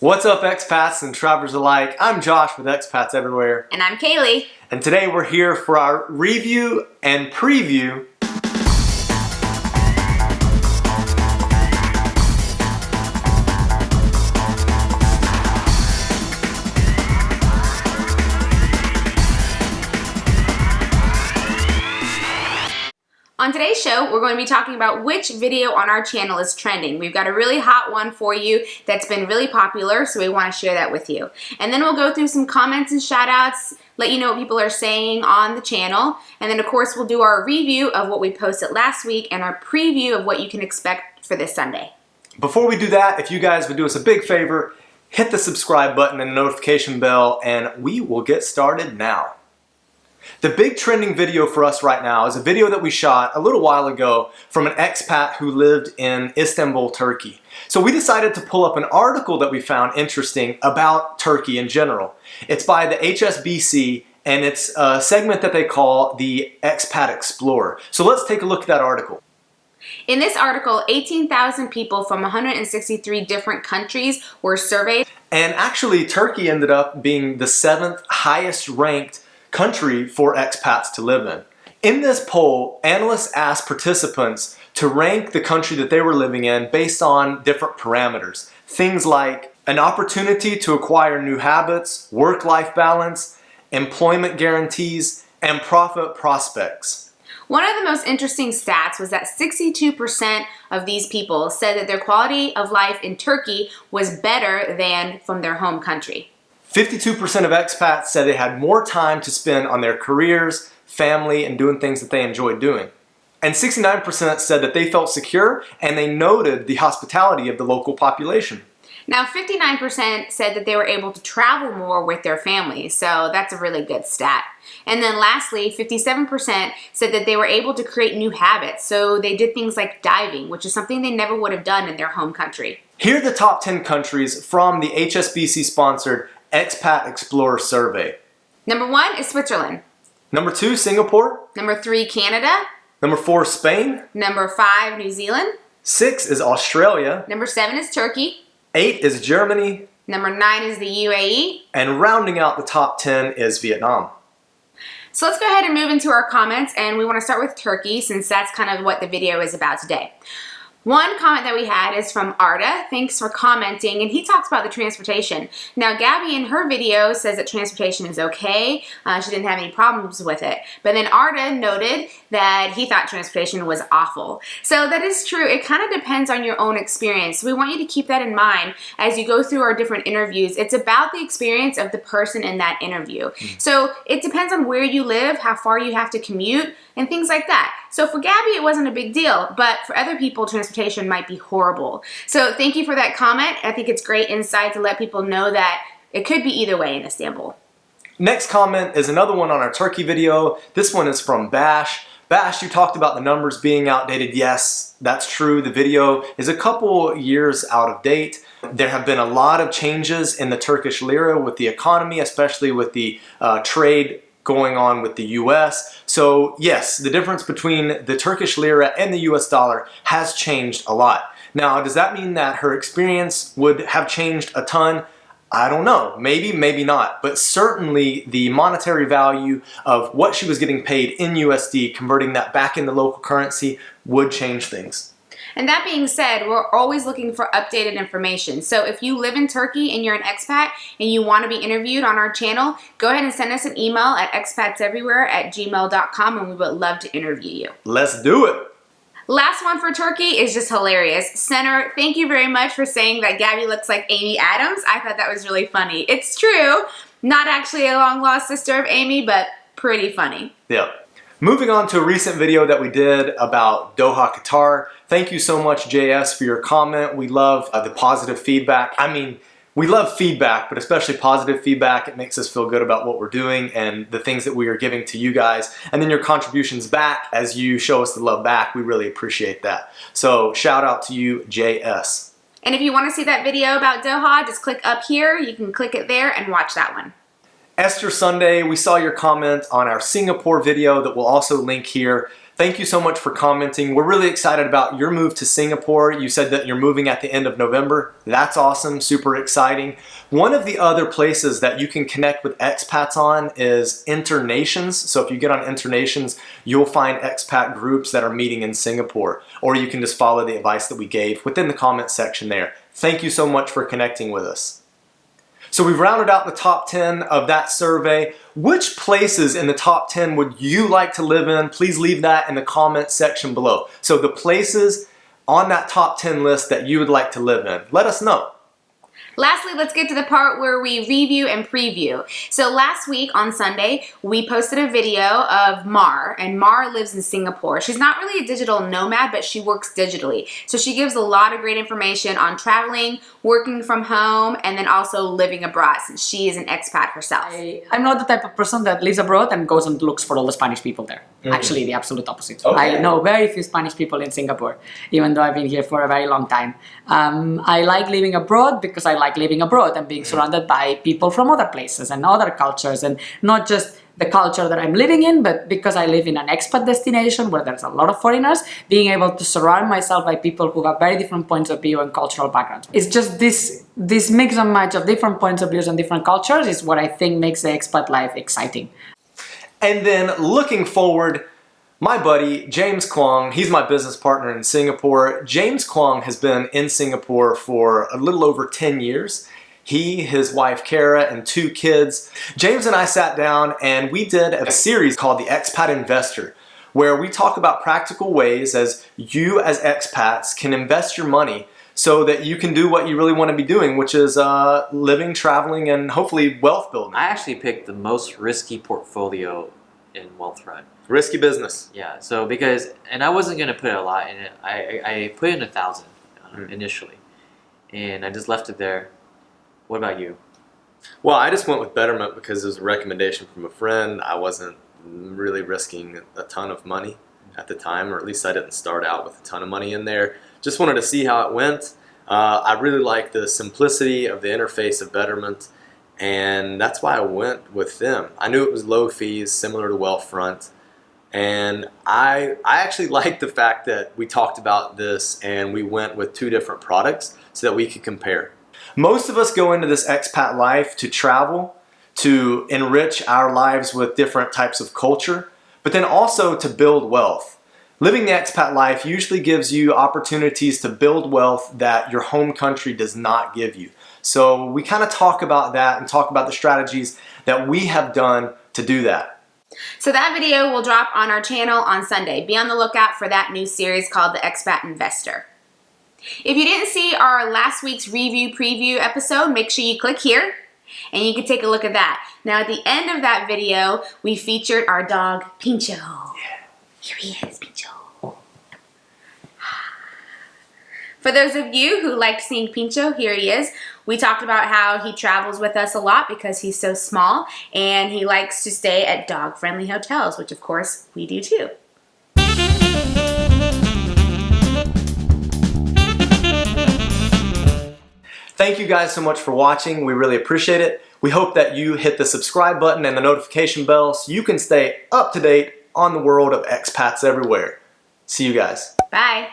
What's up, expats and travelers alike? I'm Josh with Expats Everywhere. And I'm Kaylee. And today we're here for our review and preview On today's show, we're going to be talking about which video on our channel is trending. We've got a really hot one for you that's been really popular, so we want to share that with you. And then we'll go through some comments and shout outs, let you know what people are saying on the channel. And then of course we'll do our review of what we posted last week and our preview of what you can expect for this Sunday. Before we do that, if you guys would do us a big favor, hit the subscribe button and the notification bell, and we will get started now. The big trending video for us right now is a video that we shot a little while ago from an expat who lived in Istanbul, Turkey. So we decided to pull up an article that we found interesting about Turkey in general. It's by the HSBC and it's a segment that they call the Expat Explorer. So let's take a look at that article. In this article, 18,000 people from 163 different countries were surveyed. And actually Turkey ended up being the 7th highest ranked country for expats to live in. In this poll, analysts asked participants to rank the country that they were living in based on different parameters. Things like an opportunity to acquire new habits, work-life balance, employment guarantees, and profit prospects. One of the most interesting stats was that 62% of these people said that their quality of life in Turkey was better than from their home country. 52% of expats said they had more time to spend on their careers, family, and doing things that they enjoyed doing. And 69% said that they felt secure and they noted the hospitality of the local population. Now 59% said that they were able to travel more with their families, so that's a really good stat. And then lastly, 57% said that they were able to create new habits, so they did things like diving, which is something they never would have done in their home country. Here are the top 10 countries from the HSBC-sponsored Expat Explorer survey. Number 1 is Switzerland. Number 2, Singapore. Number 3, Canada. Number 4, Spain. Number 5, New Zealand. 6 is Australia. Number 7 is Turkey. 8 is Germany. Number 9 is the UAE. And rounding out the top 10 is Vietnam. So let's go ahead and move into our comments, and we want to start with Turkey since that's kind of what the video is about today. One comment that we had is from Arda. Thanks for commenting, and he talks about the transportation. Now Gabby in her video says that transportation is okay. She didn't have any problems with it. But then Arda noted that he thought transportation was awful. So that is true. It kind of depends on your own experience. So we want you to keep that in mind as you go through our different interviews. It's about the experience of the person in that interview. So it depends on where you live, how far you have to commute, and things like that. So for Gabby, it wasn't a big deal, but for other people, transportation might be horrible. So thank you for that comment. I think it's great insight to let people know that it could be either way in Istanbul. Next comment is another one on our Turkey video. This one is from Bash. Bash, you talked about the numbers being outdated. Yes, that's true. The video is a couple years out of date. There have been a lot of changes in the Turkish lira with the economy, especially with the trade going on with the US. So yes, the difference between the Turkish lira and the US dollar has changed a lot. Now, does that mean that her experience would have changed a ton? I don't know. Maybe, maybe not. But certainly the monetary value of what she was getting paid in USD, converting that back into local currency, would change things. And that being said, we're always looking for updated information. So if you live in Turkey and you're an expat and you want to be interviewed on our channel, go ahead and send us an email at expatseverywhere@gmail.com and we would love to interview you. Let's do it. Last one for Turkey is just hilarious. Center, thank you very much for saying that Gabby looks like Amy Adams. I thought that was really funny. It's true. Not actually a long lost sister of Amy, but pretty funny. Yeah. Moving on to a recent video that we did about Doha, Qatar. Thank you so much, JS, for your comment. We love the positive feedback. I mean, we love feedback, but especially positive feedback. It makes us feel good about what we're doing and the things that we are giving to you guys. And then your contributions back as you show us the love back. We really appreciate that. So shout out to you, JS. And if you want to see that video about Doha, just click up here. You can click it there and watch that one. Esther Sunday, we saw your comment on our Singapore video that we'll also link here. Thank you so much for commenting. We're really excited about your move to Singapore. You said that you're moving at the end of November. That's awesome, super exciting. One of the other places that you can connect with expats on is Internations. So if you get on Internations, you'll find expat groups that are meeting in Singapore, or you can just follow the advice that we gave within the comment section there. Thank you so much for connecting with us. So we've rounded out the top 10 of that survey. Which places in the top 10 would you like to live in? Please leave that in the comment section below. So the places on that top 10 list that you would like to live in, let us know. Lastly, let's get to the part where we review and preview. So last week on Sunday, we posted a video of Mar, and Mar lives in Singapore. She's not really a digital nomad, but she works digitally. So she gives a lot of great information on traveling, working from home, and then also living abroad, since she is an expat herself. I'm not the type of person that lives abroad and goes and looks for all the Spanish people there. Actually, the absolute opposite. Okay. I know very few Spanish people in Singapore, even though I've been here for a very long time. I like living abroad because I like living abroad and being surrounded by people from other places and other cultures, and not just the culture that I'm living in, but because I live in an expat destination where there's a lot of foreigners, being able to surround myself by people who have very different points of view and cultural backgrounds. It's just this mix and match of different points of views and different cultures is what I think makes the expat life exciting. And then looking forward, my buddy, James Kwong, he's my business partner in Singapore. James Kwong has been in Singapore for a little over 10 years. He, his wife, Kara, and 2 kids. James and I sat down and we did a series called the Expat Investor, where we talk about practical ways as you as expats can invest your money so that you can do what you really want to be doing, which is living, traveling, and hopefully wealth building. I actually picked the most risky portfolio in Wealthfront. Risky business. Yeah, so and I wasn't going to put a lot in it. I put in 1,000 initially, and I just left it there. What about you? Well, I just went with Betterment because it was a recommendation from a friend. I wasn't really risking a ton of money at the time, or at least I didn't start out with a ton of money in there. Just wanted to see how it went. I really like the simplicity of the interface of Betterment, and that's why I went with them. I knew it was low fees, similar to Wealthfront, and I actually liked the fact that we talked about this and we went with 2 different products so that we could compare. Most of us go into this expat life to travel, to enrich our lives with different types of culture, but then also to build wealth. Living the expat life usually gives you opportunities to build wealth that your home country does not give you. So we kind of talk about that and talk about the strategies that we have done to do that. So that video will drop on our channel on Sunday. Be on the lookout for that new series called the Expat Investor. If you didn't see our last week's review preview episode, make sure you click here and you can take a look at that. Now at the end of that video, we featured our dog, Pincho. Yeah. Here he is, Pincho. For those of you who like seeing Pincho, here he is. We talked about how he travels with us a lot because he's so small, and he likes to stay at dog-friendly hotels, which of course we do too. Thank you guys so much for watching. We really appreciate it. We hope that you hit the subscribe button and the notification bell so you can stay up to date on the world of expats everywhere. See you guys. Bye.